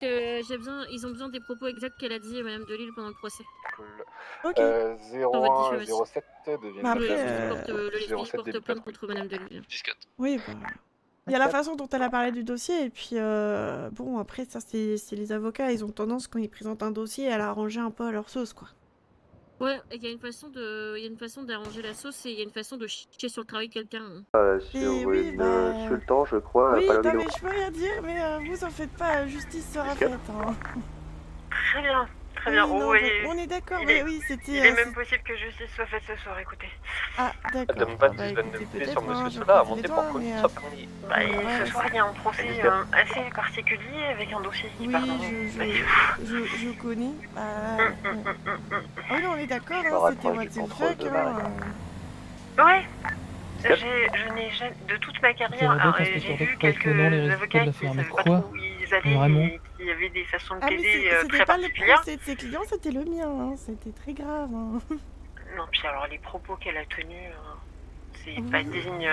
Ils ont besoin des propos exacts qu'elle a dit Madame Delille pendant le procès. Cool. Ok. Pour votre 01 diffamation. 07 devient Bah Le après, LFI porte, le LFI 07 porte début plainte 4. contre Madame Delille. 10-4. oui, bah... Il y a la façon dont elle a parlé du dossier, et puis bon, après, ça, c'est les avocats, ils ont tendance, quand ils présentent un dossier, à l'arranger un peu à leur sauce, quoi. Ouais, il y a une façon d'arranger la sauce et il y a une façon de chier sur le travail de quelqu'un. Et oui, bah... Sultan, je crois, Oui, pas non, la mais je peux rien dire, mais vous en faites pas, justice sera faite, hein. Très bien, très Oui, bien. non, Oh, on est d'accord, il mais est- oui, c'était... Il est même possible que justice soit faite ce soir, écoutez. Ah, d'accord. Madame Ah, Bat bah, donne écoutez, de peut-être, sur Monsieur hein, je Sola à croise les monter doigts, pour mais, conduire sa permis. Bah, et ouais, ce soir, il y a un procès assez particulier avec un dossier qui oui, part je connais. Bah, ouais. Ah oui, non, on est d'accord, me hein, c'était rapproche what du the contrôle fuck, de hein. Maria. Ouais. Je n'ai jamais, de toute ma carrière, alors, j'ai vu quelques avocats qui savaient pas trop où ils allaient et qui avaient des façons de Ah, mais plaider c'était très pas le particulières. procès de ses clients, c'était le mien, hein. C'était très grave, hein. Non, puis alors les propos qu'elle a tenus, c'est Oui. pas digne.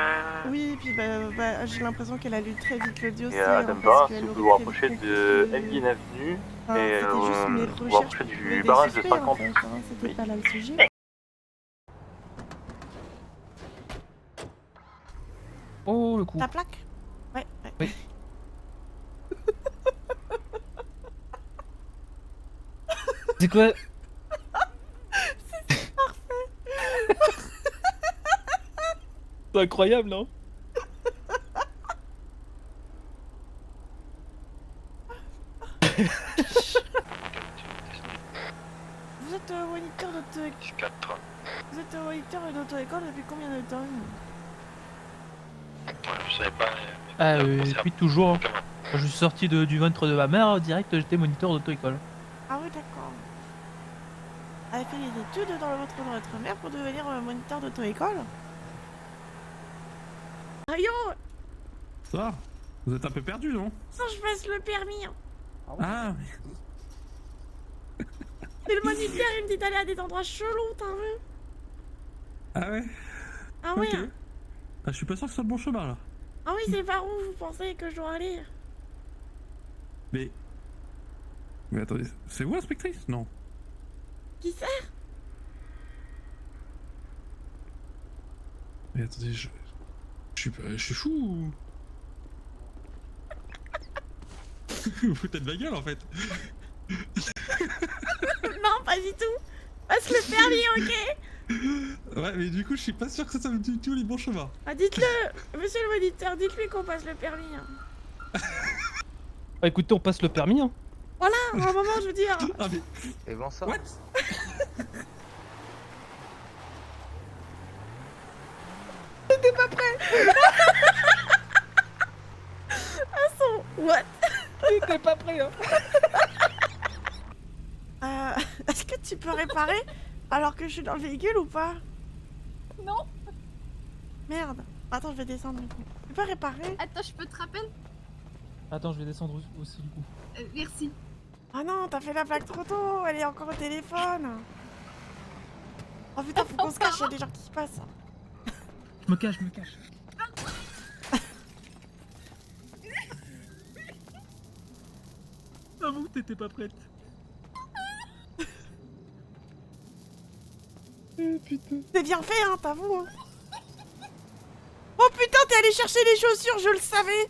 Oui, puis bah, j'ai l'impression qu'elle a lu très vite le dossier. Et Madame parce Barra, qu'elle si vous aurait vous très rapprochez vite de compris que- Elgin Avenue, Enfin, et c'était juste mes vous recherches rapprochez pour du trouver des barrage de suspects, en 50. fait, hein. C'était Oui. pas là le sujet. Oh le coup. Ta plaque? Ouais. Oui. C'est quoi? C'est parfait. C'est incroyable, non? Vous êtes moniteur d'auto-école. 4. Vous êtes moniteur d'auto-école depuis combien de temps? Je savais pas. Depuis toujours. Hein. Quand je suis sorti du ventre de ma mère, direct j'étais moniteur d'auto-école. Ah oui, d'accord. Elle a fait des études dans le ventre de votre mère pour devenir moniteur d'auto-école? Ayo! Ça va? Vous êtes un peu perdu, non? Ça, je passe le permis. Ah, Mais le moniteur, il me dit d'aller à des endroits chelous, t'as vu? ah ouais? Ah oui, Ok. Ah, je suis pas sûr que ce soit le bon chemin, là. ah oui, c'est par où vous pensez que je dois aller? Mais attendez, c'est vous, inspectrice? Non. Qui c'est? Mais attendez, je suis fou ou... Vous foutez de ma gueule, en fait. Non, pas du tout. Passe le permis, ok? Ouais, mais du coup, je suis pas sûr que ça soit du tout les bons chemins. Ah, dites-le, monsieur le moniteur, dites-lui qu'on passe le permis. Bah écoutez, on passe le permis. Hein. Voilà, un moment, je veux dire. Ah, mais... Et bon ça. What? T'es pas prêt. Ah, son... What? T'es pas prêt, hein. Est-ce que tu peux réparer alors que je suis dans le véhicule ou pas? Non. Merde. Attends, je vais descendre du coup. Tu peux réparer? Attends, je peux te rappeler? Attends, je vais descendre aussi du coup. Merci. Oh non, t'as fait la plaque trop tôt, elle est encore au téléphone. Oh putain, faut qu'on se cache, il y a des gens qui passent. Je me cache, Avoue que t'étais pas prête. Putain. C'est bien fait, hein, t'avoues. Hein. Oh putain, t'es allé chercher les chaussures, je le savais.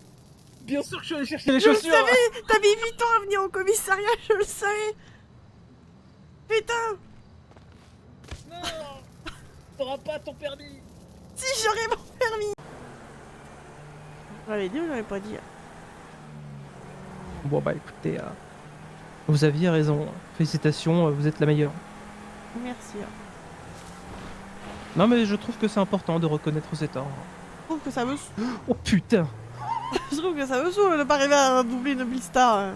Bien sûr que je suis allé chercher les Je le chaussures. savais, t'as mis 8 ans à venir au commissariat, je le savais. Putain. Non, t'auras pas ton permis. Si, j'aurais mon permis. J'avais dit ou j'avais pas dit? Bon bah écoutez, vous aviez raison. Félicitations, vous êtes la meilleure. Merci. Non mais je trouve que c'est important de reconnaître ses torts. Je trouve que ça me saoule. Oh putain. Je trouve que ça me saoule de pas arriver à doubler une blista.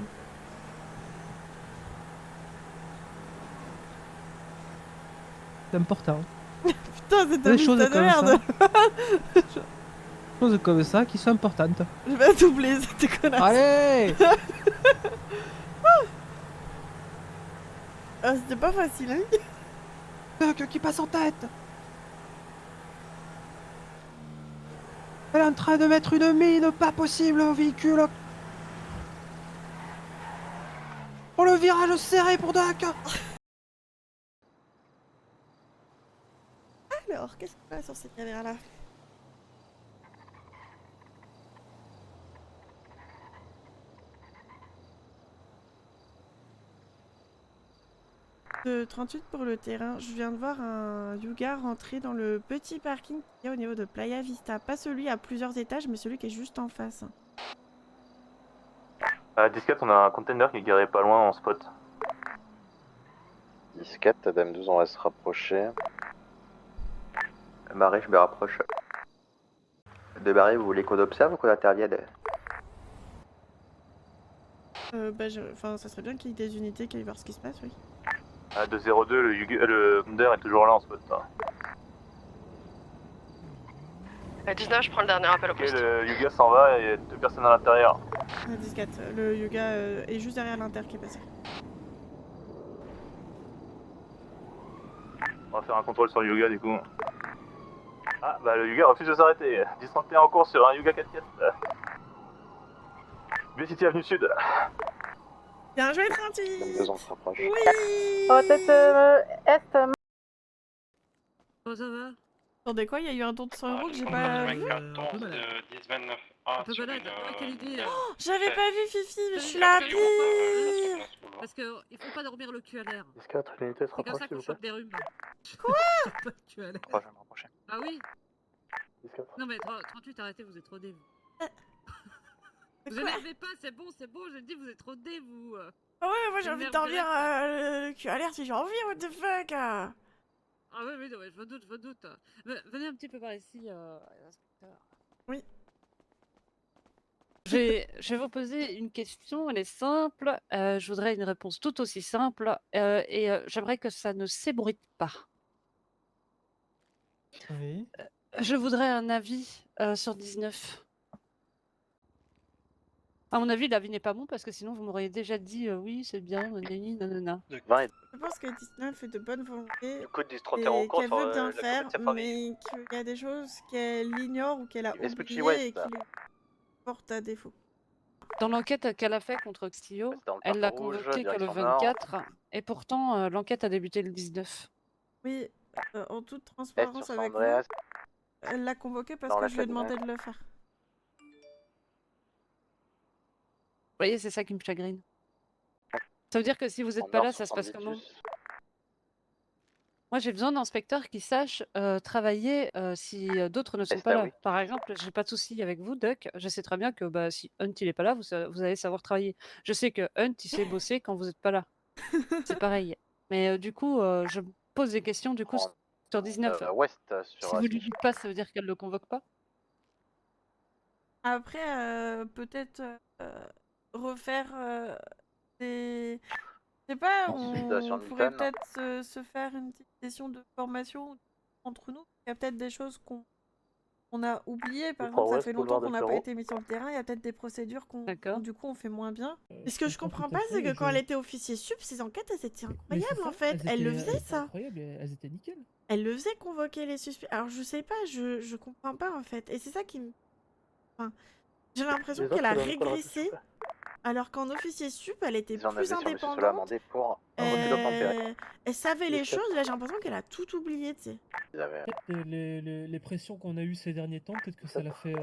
C'est important. Putain, c'est Des une choses blista de comme merde. Choses comme ça qui sont importantes. Je vais doubler cette connasse. Allez. Ah, c'était pas facile, hein. Qui passe en tête. Elle est en train de mettre une mine pas possible au véhicule. Oh, le virage serré pour Doc. Alors, qu'est-ce qu'on a sur cette caméra-là? De 38 pour le terrain, je viens de voir un Yuga rentrer dans le petit parking qu'il y a au niveau de Playa Vista. Pas celui à plusieurs étages, mais celui qui est juste en face. À 10-4, on a un container qui est garé pas loin en spot. 10-4, Tadam 12, on va se rapprocher. Marie, je me rapproche. De Barry, vous voulez qu'on observe ou qu'on intervienne? Enfin, ça serait bien qu'il y ait des unités qui aillent voir ce qui se passe, oui. À 2-0-2, le Thunder est toujours là en spot. À 19, je prends le dernier appel au Ok, poste. le Yuga s'en va et 2 personnes à l'intérieur. 10-4, le Yuga est juste derrière l'inter qui est passé. On va faire un contrôle sur le Yuga du coup. Ah, bah le Yuga refuse de s'arrêter. 10-31 en cours sur un Yuga 4-4. B-City Avenue Sud. Bien joué, 38! Dame 12, on se rapproche. Oui! Oh, tête est. Oh, ça va? Attendez quoi, il y a eu un don de 100 € que j'ai pas vu? Un peu balade. Ah, quelle idée! J'avais pas vu Fifi, mais je suis la pire! Parce que il faut pas dormir le cul à l'air. 10-4, l'unité se C'est comme rapproche ça s'il qu'on vous plaît. chope des rhumes. Quoi? Pas le cul à l'air. Je vais me rapprocher. Ah oui? 10-4. Non mais 38, arrêtez, vous êtes trop dé, vous. Vous Quoi? énervez pas, c'est bon, je dis, vous êtes trop dé, vous. Ah ouais, moi j'ai envie de dormir le cul à l'air si j'ai envie, what the fuck! Ah ouais, mais non, ouais, je me doute. Venez un petit peu par ici, inspecteur. Oui. Je vais vous poser une question, elle est simple. Je voudrais une réponse tout aussi simple et j'aimerais que ça ne s'ébruite pas. Oui. Je voudrais un avis sur 19. À mon avis, l'avis n'est pas bon parce que sinon vous m'auriez déjà dit oui, c'est bien, nanani, nanana. 20 et Je pense que 19 est de bonne volonté Le code et 10-31 en cours qu'elle sur veut bien la faire, commune de Safari. mais qu'il y a des choses qu'elle ignore ou qu'elle a Vespucci oubliées et West. qui lui portent à défaut. Dans l'enquête qu'elle a fait contre Xtio, c'est dans le elle l'a parc rouge, convoqué que le direction nord. 24 et pourtant l'enquête a débuté le 19. Oui, en toute Est transparence sur San avec vous, Andreas. elle l'a convoqué parce Dans que la je lui ai cabine. demandé de le faire. Vous voyez, c'est ça qui me chagrine. Ça veut dire que si vous n'êtes En pas nord là, ça se passe 70 comment? plus. Moi, j'ai besoin d'inspecteurs qui sachent travailler si d'autres ne sont Est-ce pas là, là. oui. Par exemple, j'ai pas de souci avec vous, Duck. Je sais très bien que bah, si Hunt il est pas là, vous allez savoir travailler. Je sais que Hunt il sait bosser quand vous n'êtes pas là. C'est pareil. Mais du coup, je me pose des questions du coup En sur 19. ouest Si sur vous lui Asniche. dites pas, ça veut dire qu'elle le convoque pas? Après, peut-être refaire des... Je sais pas, Ensuite, sur on pourrait Newton. peut-être se faire une petite session de formation entre nous. Il y a peut-être des choses qu'on a oubliées. Par exemple, ça fait longtemps qu'on n'a pas été mis sur le terrain. Il y a peut-être des procédures D'accord. du coup on fait moins bien. Et ce que je comprends pas, c'est que quand elle était officier sup, ses enquêtes, elles étaient incroyables en fait. Elle le faisait ça. Incroyable, elles étaient nickel. Elle le faisait convoquer les suspects. Alors je sais pas, je comprends pas en fait. Et c'est ça qui me... Enfin, j'ai l'impression qu'elle a régressé. Alors qu'en officier sup, elle était Ils en avaient plus sur Monsieur Sola indépendante. amendé pour un refus d'obtempérer. Elle savait les Les choses. Là, j'ai l'impression qu'elle a tout oublié, tu sais. Ils avaient... Peut-être les pressions qu'on a eues ces derniers temps, peut-être que ça l'a fait.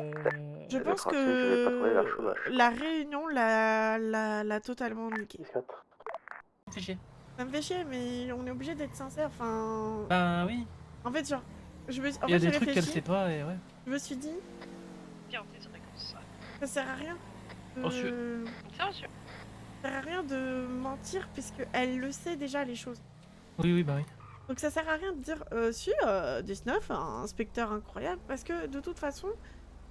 Je Le pense trafic, je vais pas trouver la que chose. la réunion l'a totalement niqué. 10-4. C'est chier. Ça me fait chier, mais on est obligé d'être sincère. Enfin, Ben oui. en fait, genre, Il y a j'ai des trucs qu'elle réfléchi. sait pas et ouais. Je me suis dit, ça sert à rien. Reçu. C'est reçu. Ça sert à rien de mentir puisque elle le sait déjà les choses. Oui, bah oui. Donc ça sert à rien de dire si 19, un inspecteur incroyable, parce que de toute façon,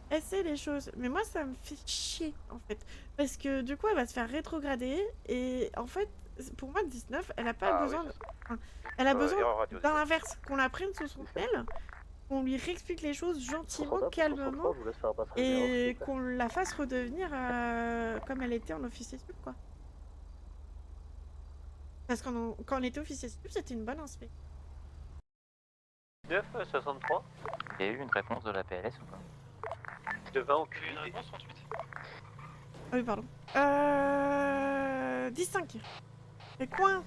elle sait les choses. Mais moi ça me fait chier en fait. Parce que du coup elle va se faire rétrograder et en fait pour moi 19, elle a pas besoin de... enfin, elle a besoin d'un inverse, qu'on la prenne sous son aile, qu'on lui réexplique les choses gentiment, calmement, et qu'on la fasse redevenir comme elle était en officier sup quoi. Parce que quand on était officier sup, c'était une bonne inspectrice. 9-63. Il y a eu une réponse de la PLS ou pas? De 20 au QI. Ah oui, pardon. 15. Mais quoi?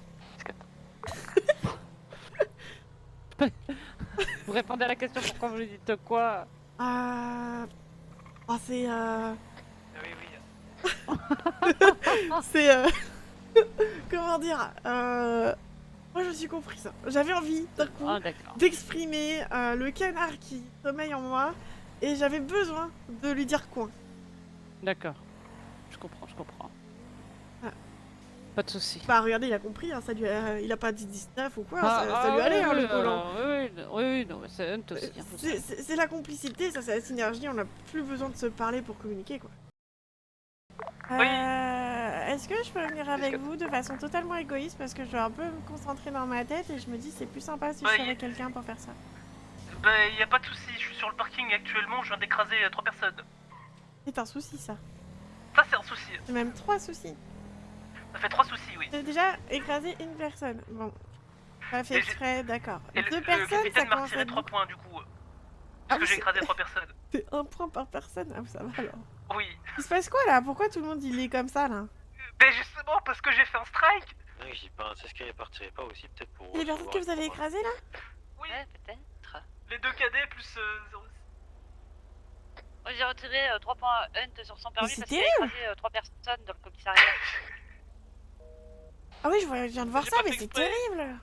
Vous répondez à la question pourquoi vous lui dites quoi? Oh, c'est Oui, c'est comment dire? Moi je me suis compris ça. J'avais envie d'un coup Ah d'accord. d'exprimer le canard qui sommeille en moi et j'avais besoin de lui dire quoi. D'accord. Je comprends, je comprends. Ah. Pas de soucis. Bah regardez, il a compris, hein, ça lui il a pas dit 19 ou quoi, ça lui allait hein, le collant. Oui, non, mais c'est Hunt aussi. Hein, faut savoir. C'est la complicité, ça c'est la synergie, on a plus besoin de se parler pour communiquer quoi. Est-ce que je peux venir avec vous de façon totalement égoïste parce que je dois un peu me concentrer dans ma tête et je me dis c'est plus sympa si je suis avec quelqu'un pour faire ça. Bah y a pas de soucis, je suis sur le parking actuellement, je viens d'écraser 3 personnes. C'est un souci ça. Ça c'est un souci. C'est même 3 soucis. Ça fait 3 soucis, oui. J'ai déjà écrasé une personne. Bon. Pas fait exprès, d'accord. Et 2 le personnes, ça capitaine m'a commence à retiré être 3 points du coup. Parce que j'ai écrasé 3 personnes. C'est 1 point par personne, ah ça va alors. Oui. Il se passe quoi là? Pourquoi tout le monde il est comme ça là? Ben justement parce que j'ai fait un strike. Non, j'ai pas. C'est ce qui repartirait pas aussi, peut-être pour. Et les personnes que vous avez écrasées là? Oui. Ouais, peut-être. Les 2 cadets plus 0. Moi j'ai retiré 3 points à Hunt sur son permis c'est parce qu'il a terrible. écrasé 3 personnes dans le commissariat. Ah oui, je viens de voir J'ai ça, pas mais fait c'est exprès. terrible!